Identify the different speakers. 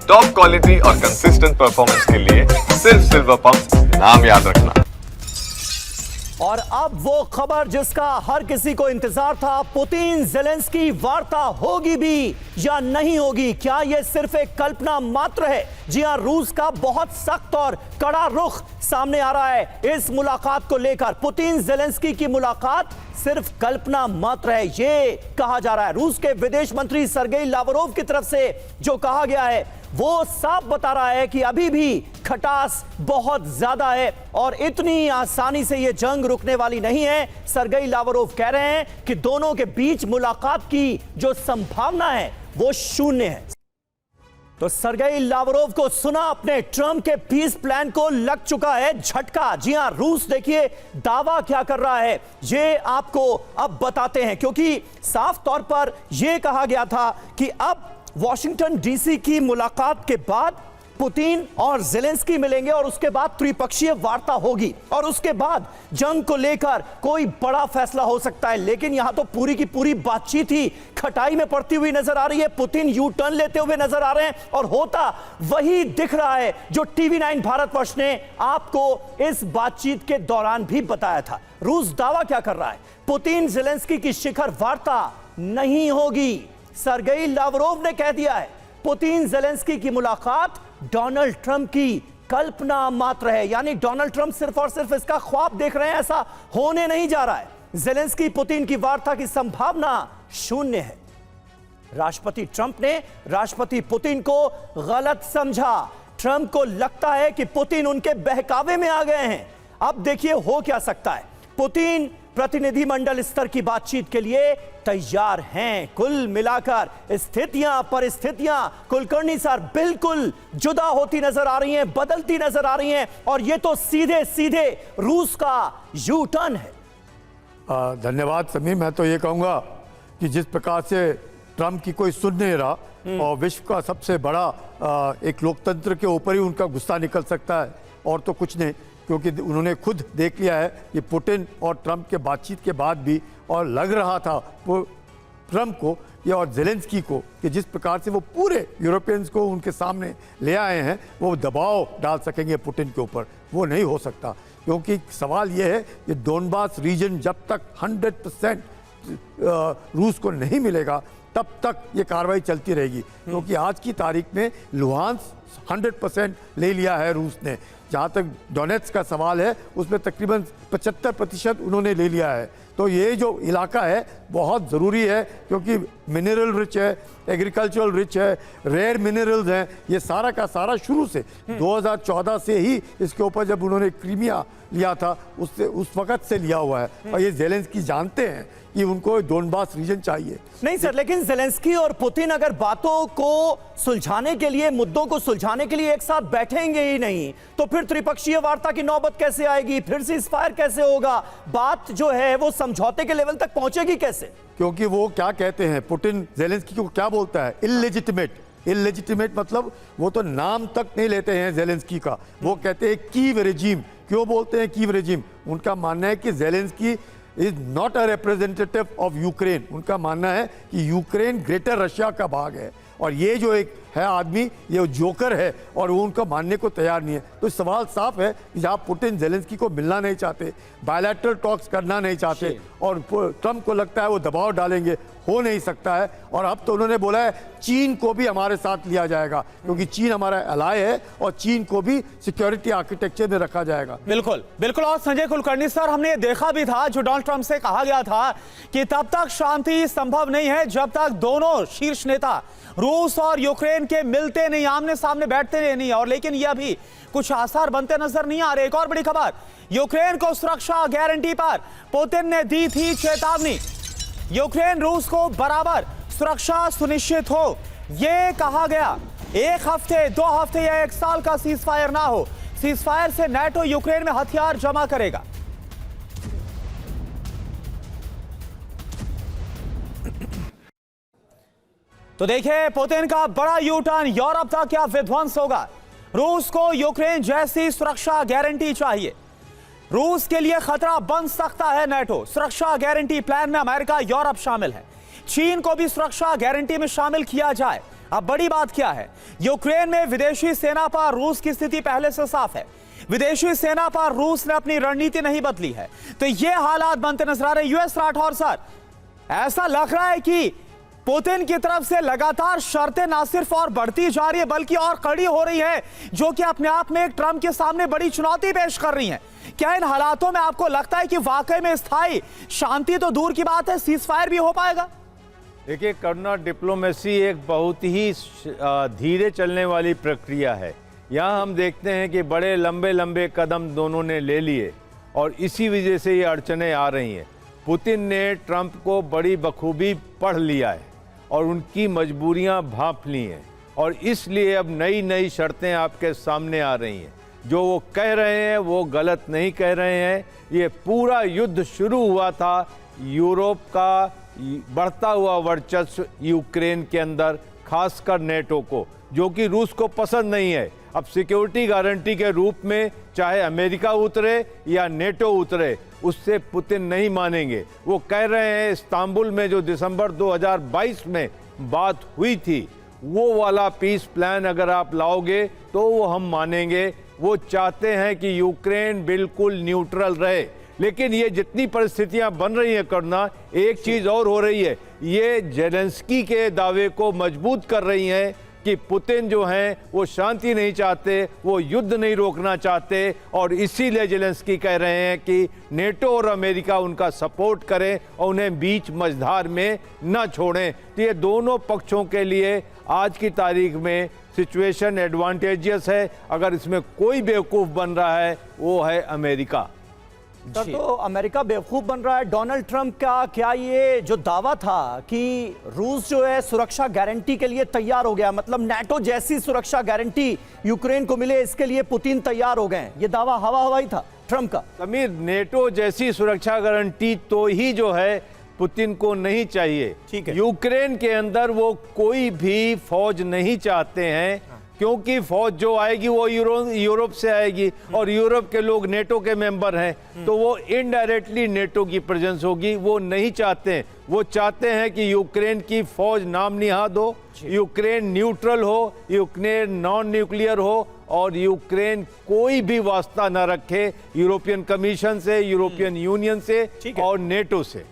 Speaker 1: Top quality और consistent performance के लिए सिर्फ सिल्वर पंप नाम याद रखना।
Speaker 2: और अब वो खबर जिसका हर किसी को इंतजार था, पुतिन ज़ेलेंस्की वार्ता होगी भी या नहीं होगी? क्या यह सिर्फ एक कल्पना मात्र है? जी हां, रूस का बहुत सख्त और कड़ा रुख सामने आ रहा है इस मुलाकात को लेकर। पुतिन ज़ेलेंस्की की मुलाकात सिर्फ कल्पना मात्र है, ये कहा जा रहा है। रूस के विदेश मंत्री सर्गेई लावरोव की तरफ से जो कहा गया है वो साफ बता रहा है कि अभी भी खटास बहुत ज्यादा है और इतनी आसानी से यह जंग रुकने वाली नहीं है। सर्गेई लावरोव कह रहे हैं कि दोनों के बीच मुलाकात की जो संभावना है वो शून्य है। तो सर्गेई लावरोव को सुना अपने ट्रंप के पीस प्लान को लग चुका है झटका। जी हां, रूस देखिए दावा क्या कर रहा है ये आपको अब बताते हैं, क्योंकि साफ तौर पर यह कहा गया था कि अब वॉशिंगटन डीसी की मुलाकात के बाद पुतिन और ज़ेलेंस्की मिलेंगे और उसके बाद त्रिपक्षीय वार्ता होगी और उसके बाद जंग को लेकर कोई बड़ा फैसला हो सकता है। लेकिन यहां तो पूरी की पूरी बातचीत ही खटाई में पड़ती हुई नजर आ रही है। पुतिन यू टर्न लेते हुए नजर आ रहे हैं और होता वही दिख रहा है जो TV9 भारतवर्ष ने आपको इस बातचीत के दौरान भी बताया था। रूस दावा क्या कर रहा है? पुतिन ज़ेलेंस्की की शिखर वार्ता नहीं होगी। सर्गेई लावरोव ने कह दिया है पुतिन ज़ेलेंस्की की मुलाकात डोनाल्ड ट्रंप की कल्पना मात्र है, यानी डोनाल्ड ट्रंप सिर्फ और सिर्फ इसका ख्वाब देख रहे हैं, ऐसा होने नहीं जा रहा है। ज़ेलेंस्की पुतिन की वार्ता की संभावना शून्य है। राष्ट्रपति ट्रंप ने राष्ट्रपति पुतिन को गलत समझा। ट्रंप को लगता है कि पुतिन उनके बहकावे में आ गए हैं। अब देखिए हो क्या सकता है। पुतिन प्रतिनिधिमंडल स्तर की बातचीत के लिए तैयार हैं। कुल मिलाकर स्थितियां परिस्थितियां कुलकर्णी सर बिल्कुल जुदा होती नजर आ रही हैं, बदलती नजर आ रही हैं और ये तो सीधे सीधे रूस का यू टर्न है।
Speaker 3: धन्यवाद समीर। मैं तो ये कहूंगा कि जिस प्रकार से ट्रंप की कोई सुन नहीं रहा और विश्व का सबसे बड़ा एक लोकतंत्र के ऊपर ही उनका गुस्सा निकल सकता है और तो कुछ नहीं, क्योंकि उन्होंने खुद देख लिया है कि पुतिन और ट्रंप के बातचीत के बाद भी, और लग रहा था ट्रंप को या और ज़ेलेंस्की को कि जिस प्रकार से वो पूरे यूरोपियंस को उनके सामने ले आए हैं वो दबाव डाल सकेंगे पुतिन के ऊपर। वो नहीं हो सकता, क्योंकि सवाल ये है कि डोनबास रीजन जब तक 100% रूस को नहीं मिलेगा तब तक ये कार्रवाई चलती रहेगी, क्योंकि आज की तारीख में लुहांस्क 100% ले लिया है रूस ने। जहाँ तक डोनेट्स का सवाल है उसमें तकरीबन 75% उन्होंने ले लिया है। तो ये जो इलाका है बहुत ज़रूरी है, क्योंकि मिनरल रिच है, एग्रीकल्चरल रिच है, रेयर मिनरल्स हैं। ये सारा का सारा शुरू से 2014 से ही इसके ऊपर जब उन्होंने क्रीमिया लिया था उससे उस वक़्त से लिया हुआ है। और ये ज़ेलेंस्की जानते हैं कि उनको डोनबास रीजन चाहिए।
Speaker 2: नहीं सर, लेकिन ज़ेलेंस्की और पुतिन अगर बातों को सुलझाने के लिए, मुद्दों को सुलझाने के लिए एक साथ बैठेंगे ही नहीं तो फिर त्रिपक्षीय वार्ता की नौबत कैसे आएगी? फिर सीज़फायर कैसे होगा? बात जो है वो समझौते के लेवल तक पहुंचेगी कैसे?
Speaker 3: क्योंकि वो क्या कहते हैं, पुतिन ज़ेलेंस्की को क्या बोलता है? इलेजिटिमेट मतलब वो तो नाम तक नहीं लेते हैं ज़ेलेंस्की का। वो कहते हैं कीव रेजिम। क्यों बोलते हैं कीव रेजिम? उनका मानना है कि Zelensky is not a representative of Ukraine. उनका मानना है कि यूक्रेन ग्रेटर रशिया का भाग है और ये जो एक है आदमी ये जोकर है और वो उनका मानने को तैयार नहीं है। तो सवाल साफ है कि जहाँ पुतिन ज़ेलेंस्की को मिलना नहीं चाहते, बायलैटरल टॉक्स करना नहीं चाहते और ट्रंप को लगता है वो दबाव डालेंगे, हो नहीं सकता है। और अब तो उन्होंने बोला है चीन को भी हमारे साथ लिया जाएगा, क्योंकि चीन हमारा एलाय है और चीन को भी सिक्योरिटी आर्किटेक्चर में रखा जाएगा।
Speaker 4: बिल्कुल बिल्कुल। और संजय कुलकर्णी सर, हमने ये देखा भी था जो डोनाल्ड ट्रंप से कहा गया था कि तब तक शांति संभव नहीं है जब तक दोनों शीर्ष नेता रूस और यूक्रेन के मिलते नहीं, आमने सामने बैठते नहीं। और लेकिन यह भी कुछ आसार बनते नजर नहीं आ रहे। एक और बड़ी खबर, यूक्रेन को सुरक्षा गारंटी पर पुतिन ने दी थी चेतावनी। यूक्रेन रूस को बराबर सुरक्षा सुनिश्चित हो, यह कहा गया। 1 हफ्ते 2 हफ्ते या 1 साल का सीजफायर ना हो, सीजफायर से नाटो यूक्रेन में हथियार जमा करेगा। तो देखिए पुतिन का बड़ा यू टर्न, यूरोप का क्या विध्वंस होगा। रूस को यूक्रेन जैसी सुरक्षा गारंटी चाहिए। रूस के लिए खतरा बन सकता है नाटो। सुरक्षा गारंटी प्लान में अमेरिका यूरोप शामिल है। चीन को भी सुरक्षा गारंटी में शामिल किया जाए। अब बड़ी बात क्या है, यूक्रेन में विदेशी सेना पर रूस की स्थिति पहले से साफ है। विदेशी सेना पर रूस ने अपनी रणनीति नहीं बदली है, तो ये हालात बनते नजर आ रहे। यूएस राठौर सर, ऐसा लग रहा है कि पुतिन की तरफ से लगातार शर्तें ना सिर्फ और बढ़ती जा रही है बल्कि और कड़ी हो रही है, जो कि अपने आप में एक ट्रंप के सामने बड़ी चुनौती पेश कर रही है। क्या इन हालातों में आपको लगता है कि वाकई में स्थायी शांति तो दूर की बात है, सीज फायर भी हो पाएगा?
Speaker 5: देखिए, करुणा, डिप्लोमेसी एक बहुत ही धीरे चलने वाली प्रक्रिया है। यहाँ हम देखते हैं कि बड़े लंबे लंबे कदम दोनों ने ले लिए और इसी वजह से ये अड़चनें आ रही हैं। पुतिन ने ट्रंप को बड़ी बखूबी पढ़ लिया है और उनकी मजबूरियां भांप ली हैं और इसलिए अब नई नई शर्तें आपके सामने आ रही हैं। जो वो कह रहे हैं वो गलत नहीं कह रहे हैं। ये पूरा युद्ध शुरू हुआ था यूरोप का बढ़ता हुआ वर्चस्व यूक्रेन के अंदर, खासकर नेटो को, जो कि रूस को पसंद नहीं है। अब सिक्योरिटी गारंटी के रूप में चाहे अमेरिका उतरे या नेटो उतरे, उससे पुतिन नहीं मानेंगे। वो कह रहे हैं इस्तांबुल में जो दिसंबर 2022 में बात हुई थी, वो वाला पीस प्लान अगर आप लाओगे तो वो हम मानेंगे। वो चाहते हैं कि यूक्रेन बिल्कुल न्यूट्रल रहे। लेकिन ये जितनी परिस्थितियां बन रही हैं करना, एक चीज़ और हो रही है, ये जेलेंस्की के दावे को मजबूत कर रही हैं कि पुतिन जो हैं वो शांति नहीं चाहते, वो युद्ध नहीं रोकना चाहते और इसीलिए जेलेंस्की कह रहे हैं कि नेटो और अमेरिका उनका सपोर्ट करें और उन्हें बीच मझधार में न छोड़ें। तो ये दोनों पक्षों के लिए आज की तारीख में सिचुएशन एडवांटेजियस है। अगर इसमें कोई बेवकूफ़ बन रहा है वो है अमेरिका।
Speaker 2: सर, तो अमेरिका बेवकूफ बन रहा है। डोनाल्ड ट्रंप का क्या ये जो दावा था कि रूस जो है सुरक्षा गारंटी के लिए तैयार हो गया, मतलब नेटो जैसी सुरक्षा गारंटी यूक्रेन को मिले, इसके लिए पुतिन तैयार हो गए, ये दावा हवा हवाई था ट्रंप का?
Speaker 5: समीर, नेटो जैसी सुरक्षा गारंटी तो ही जो है पुतिन को नहीं चाहिए।
Speaker 2: ठीक है।
Speaker 5: यूक्रेन के अंदर वो कोई भी फौज नहीं चाहते हैं, क्योंकि फौज जो आएगी वो यूरोप से आएगी और यूरोप के लोग नेटो के मेंबर हैं, तो वो इनडायरेक्टली नेटो की प्रेजेंस होगी। वो नहीं चाहते हैं। वो चाहते हैं कि यूक्रेन की फौज नाम निहाद हो, यूक्रेन न्यूट्रल हो, यूक्रेन नॉन न्यूक्लियर हो और यूक्रेन कोई भी वास्ता न रखे यूरोपियन कमीशन से, यूरोपियन यूनियन से और नेटो से।